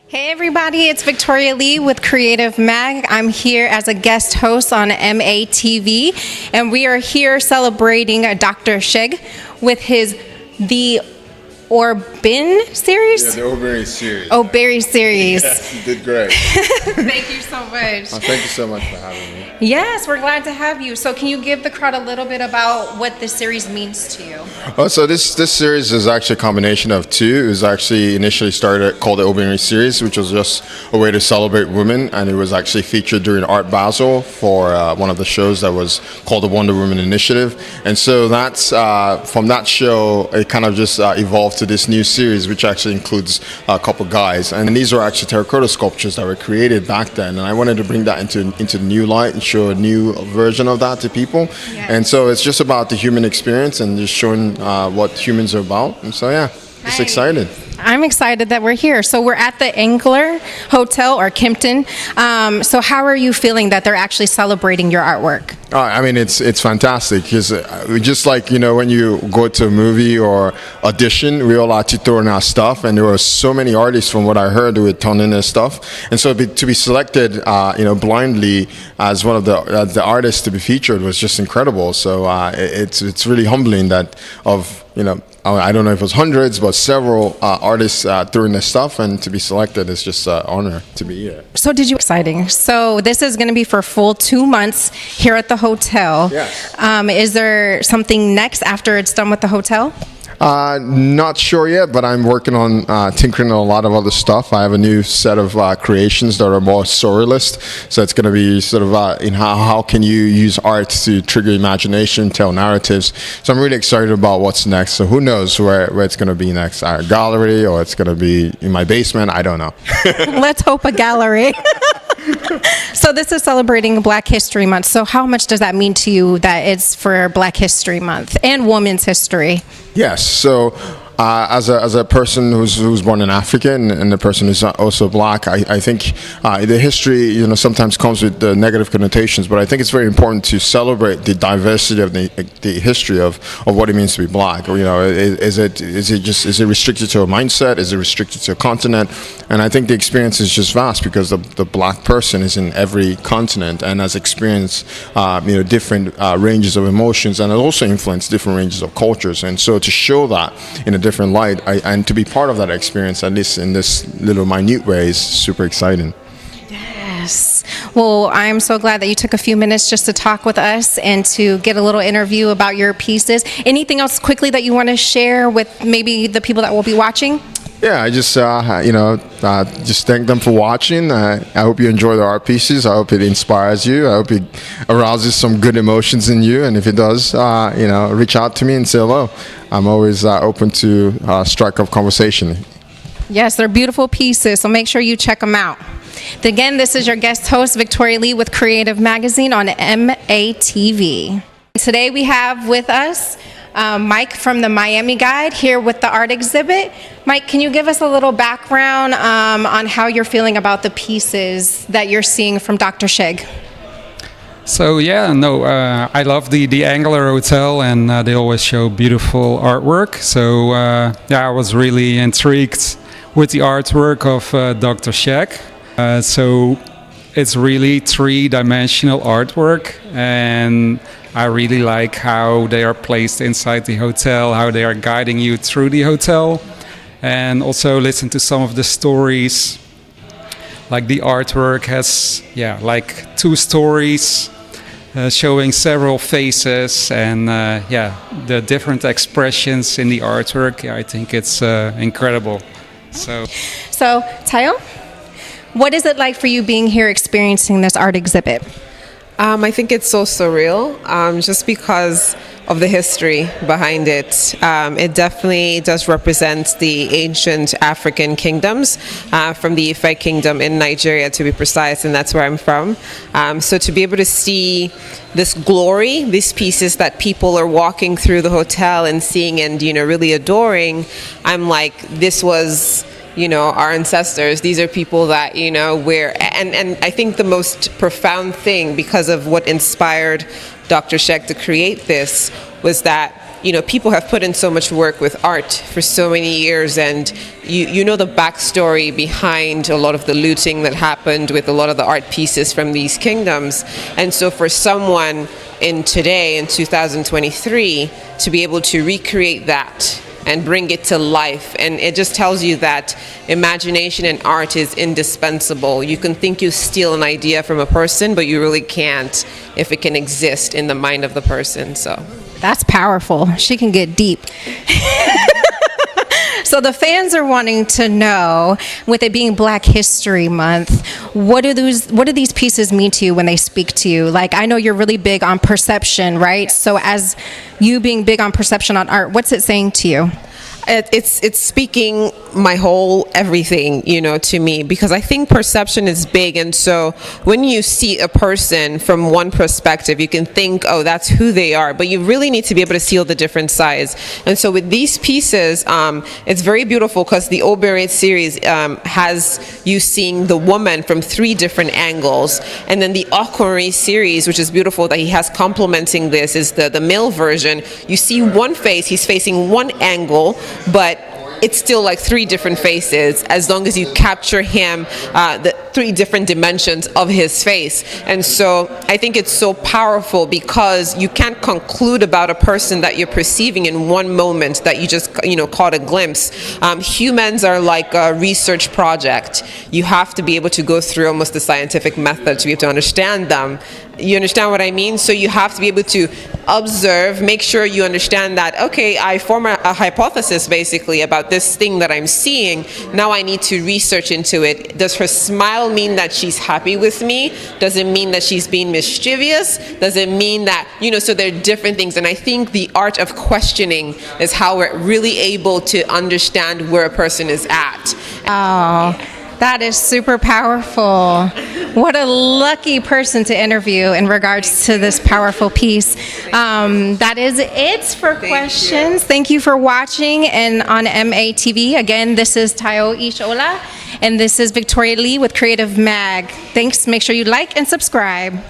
Hey everybody, it's Victoria Lee with CreativMag. I'm here as a guest host on MyMATV, and we are here celebrating Dr. Sheg with the Oribin Series? Yeah, the Oribin Series. Oribin Series. Yes, you did great. Thank you so much. Thank you so much for having me. Yes, we're glad to have you. So can you give the crowd a little bit about what this series means to you? Oh, so this series is actually a combination of two. It was actually initially started called the Oribin Series, which was just a way to celebrate women, and it was actually featured during Art Basel for one of the shows that was called the Wonder Woman Initiative. And so that's from that show, it kind of just evolved to this new series, which actually includes a couple guys. And these were actually terracotta sculptures that were created back then, and I wanted to bring that into new light and show a new version of that to people. Yes. And so it's just about the human experience and just showing what humans are about. And so yeah, just excited. I'm excited that we're here. So we're at the Angler Hotel or Kimpton. So how are you feeling that they're actually celebrating your artwork? I mean, it's fantastic because just like, you know, when you go to a movie or audition, we all like to throw in our stuff, and there were so many artists from what I heard who would turn in their stuff. And so to be selected, blindly as one of the artists to be featured was just incredible. So it's really humbling that I don't know if it was hundreds, but several artists threw in their stuff, and to be selected is just an honor to be here. So exciting. So this is going to be for a full 2 months here at the hotel. Yes. Is there something next after it's done with the hotel? Not sure yet, but I'm working on tinkering on a lot of other stuff. I have a new set of creations that are more surrealist. So it's going to be sort of in how can you use art to trigger imagination, tell narratives. So I'm really excited about what's next. So who knows where it's going to be next? A gallery, or it's going to be in my basement? I don't know. Let's hope a gallery. So this is celebrating Black History Month. So how much does that mean to you that it's for Black History Month and Women's History? Yes. So as a person who's born in Africa and a person who's also Black, I think the history sometimes comes with the negative connotations, but I think it's very important to celebrate the diversity of the history of what it means to be Black. Is it restricted to a mindset? Is it restricted to a continent? And I think the experience is just vast because the Black person is in every continent and has experienced different ranges of emotions, and has also influenced different ranges of cultures. And so to show that in a different light and to be part of that experience, at least in this little minute way, is super exciting. Yes. Well, I'm so glad that you took a few minutes just to talk with us and to get a little interview about your pieces. Anything else quickly that you want to share with maybe the people that will be watching? Yeah, I just just thank them for watching. I hope you enjoy the art pieces. I hope it inspires you. I hope it arouses some good emotions in you. And if it does, reach out to me and say hello. I'm always open to strike up conversation. Yes, they're beautiful pieces, so make sure you check them out. Again, this is your guest host, Victoria Lee with Creative Magazine on MyMATV. Today we have with us Mike from the Miami Guide here with the art exhibit. Mike, can you give us a little background on how you're feeling about the pieces that you're seeing from Dr. Sheg? So I love the Angler Hotel, and they always show beautiful artwork. So I was really intrigued with the artwork of Dr. Sheg. So it's really three-dimensional artwork, and I really like how they are placed inside the hotel, how they are guiding you through the hotel, and also listen to some of the stories. Like the artwork has like 2 stories showing several faces, and the different expressions in the artwork. I think it's incredible. So Tayo, what is it like for you being here experiencing this art exhibit? I think it's so surreal, just because of the history behind it. It definitely does represent the ancient African kingdoms, from the Ife Kingdom in Nigeria, to be precise, and that's where I'm from. So to be able to see this glory, these pieces that people are walking through the hotel and seeing and really adoring, I'm like, this was our ancestors. These are people that, and I think the most profound thing, because of what inspired Dr. Sheg to create this, was that, people have put in so much work with art for so many years, and you know the backstory behind a lot of the looting that happened with a lot of the art pieces from these kingdoms. And so for someone in 2023, to be able to recreate that and bring it to life, and it just tells you that imagination and art is indispensable. You can think you steal an idea from a person, but you really can't if it can exist in the mind of the person. So That's powerful. She can get deep. So the fans are wanting to know, with it being Black History Month, what do these pieces mean to you when they speak to you? Like, I know you're really big on perception, right? So as you being big on perception on art, what's it saying to you? It's speaking my whole everything, to me, because I think perception is big. And so when you see a person from one perspective, you can think, oh, that's who they are, but you really need to be able to see all the different sides. And so with these pieces, it's very beautiful because the Oribin Series has you seeing the woman from 3 different angles. And then the Oribin Series, which is beautiful that he has complementing this, is the male version. You see one face, he's facing one angle, but it's still like 3 different faces, as long as you capture him, the 3 different dimensions of his face. And so I think it's so powerful because you can't conclude about a person that you're perceiving in one moment that you just caught a glimpse. Humans are like a research project. You have to be able to go through almost the scientific method to be able to understand them. You understand what I mean? So you have to be able to observe, make sure you understand that, okay, I form a hypothesis basically about this thing that I'm seeing. Now I need to research into it. Does her smile mean that she's happy with me? Does it mean that she's being mischievous? Does it mean that, so there are different things. And I think the art of questioning is how we're really able to understand where a person is at. Oh, that is super powerful. What a lucky person to interview in regards to this powerful piece. That is it for questions. Thank you for watching and on MATV. Again, this is Tayo Ishola, and this is Victoria Lee with Creative Mag. Thanks. Make sure you like and subscribe.